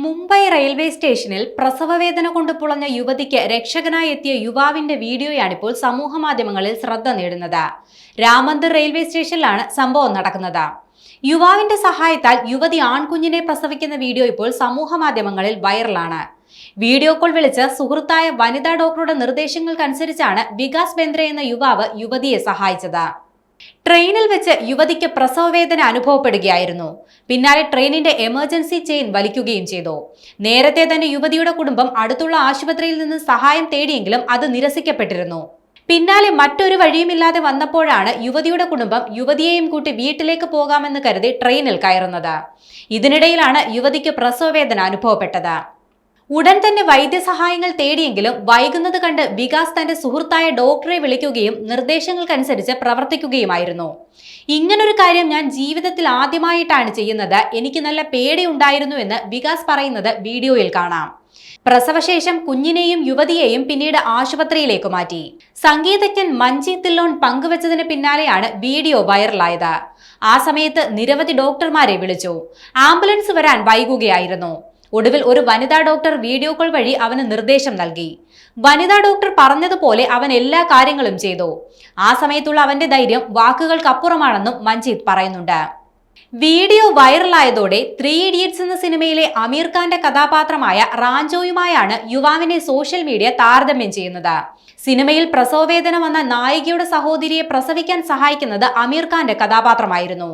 Mumbai railway സ്റ്റേഷനിൽ പ്രസവവേദന കൊണ്ട് പുളഞ്ഞ യുവതിക്ക് രക്ഷകനായി എത്തിയ യുവാവിന്റെ വീഡിയോയാണിപ്പോൾ സമൂഹമാധ്യമങ്ങളിൽ ശ്രദ്ധ നേടുന്നത്. രാമന്ദിർ റെയിൽവേ സ്റ്റേഷനിലാണ് സംഭവം നടക്കുന്നത്. യുവാവിന്റെ സഹായത്താൽ യുവതി ആൺകുഞ്ഞിനെ പ്രസവിക്കുന്ന വീഡിയോ ഇപ്പോൾ സമൂഹമാധ്യമങ്ങളിൽ വൈറലാണ്. വീഡിയോ കോൾ വിളിച്ച് സുഹൃത്തായ വനിതാ ഡോക്ടറുടെ നിർദ്ദേശങ്ങൾക്കനുസരിച്ചാണ് വികാസ് ബെന്ദ്രെ എന്ന യുവാവ് യുവതിയെ സഹായിച്ചത്. ട്രെയിനിൽ വെച്ച് യുവതിക്ക് പ്രസവവേദന അനുഭവപ്പെടുകയായിരുന്നു. പിന്നാലെ ട്രെയിനിന്റെ എമർജൻസി ചെയിൻ വലിക്കുകയും ചെയ്തു. നേരത്തെ തന്നെ യുവതിയുടെ കുടുംബം അടുത്തുള്ള ആശുപത്രിയിൽ നിന്ന് സഹായം തേടിയെങ്കിലും അത് നിരസിക്കപ്പെട്ടിരുന്നു. പിന്നാലെ മറ്റൊരു വഴിയുമില്ലാതെ വന്നപ്പോഴാണ് യുവതിയുടെ കുടുംബം യുവതിയെയും കൂട്ടി വീട്ടിലേക്ക് പോകാമെന്ന് കരുതി ട്രെയിനിൽ കയറുന്നത്. ഇതിനിടയിലാണ് യുവതിക്ക് പ്രസവവേദന അനുഭവപ്പെട്ടത്. ഉടൻ തന്നെ വൈദ്യസഹായങ്ങൾ തേടിയെങ്കിലും വൈകുന്നത് കണ്ട് വികാസ് തന്റെ സുഹൃത്തായ ഡോക്ടറെ വിളിക്കുകയും നിർദ്ദേശങ്ങൾക്കനുസരിച്ച് പ്രവർത്തിക്കുകയുമായിരുന്നു. ഇങ്ങനൊരു കാര്യം ഞാൻ ജീവിതത്തിൽ ആദ്യമായിട്ടാണ് ചെയ്യുന്നത്. എനിക്ക് നല്ല പേടിയുണ്ടായിരുന്നു എന്ന് വികാസ് പറയുന്നത് വീഡിയോയിൽ കാണാം. പ്രസവശേഷം കുഞ്ഞിനെയും യുവതിയെയും പിന്നീട് ആശുപത്രിയിലേക്ക് മാറ്റി. സംഗീതജ്ഞൻ മഞ്ജീത് തില്ലോൺ പങ്കുവച്ചതിന് പിന്നാലെയാണ് വീഡിയോ വൈറലായത്. ആ സമയത്ത് നിരവധി ഡോക്ടർമാരെ വിളിച്ചു. ആംബുലൻസ് വരാൻ വൈകുകയായിരുന്നു. ഒടുവിൽ ഒരു വനിതാ ഡോക്ടർ വീഡിയോ കോൾ വഴി അവന് നിർദ്ദേശം നൽകി. വനിതാ ഡോക്ടർ പറഞ്ഞതുപോലെ അവൻ എല്ലാ കാര്യങ്ങളും ചെയ്തു. ആ സമയത്തുള്ള അവന്റെ ധൈര്യം വാക്കുകൾക്കപ്പുറമാണെന്നും മഞ്ജീത് പറയുന്നുണ്ട്. വീഡിയോ വൈറലായതോടെ 3 ഇഡിയറ്റ്സ് എന്ന സിനിമയിലെ അമീർ ഖാന്റെ കഥാപാത്രമായ റാഞ്ചോയുമായാണ് യുവാവിനെ സോഷ്യൽ മീഡിയ താരതമ്യം ചെയ്യുന്നത്. സിനിമയിൽ പ്രസവവേദന വന്ന നായികയുടെ സഹോദരിയെ പ്രസവിക്കാൻ സഹായിക്കുന്നത് അമീർ ഖാന്റെ കഥാപാത്രമായിരുന്നു.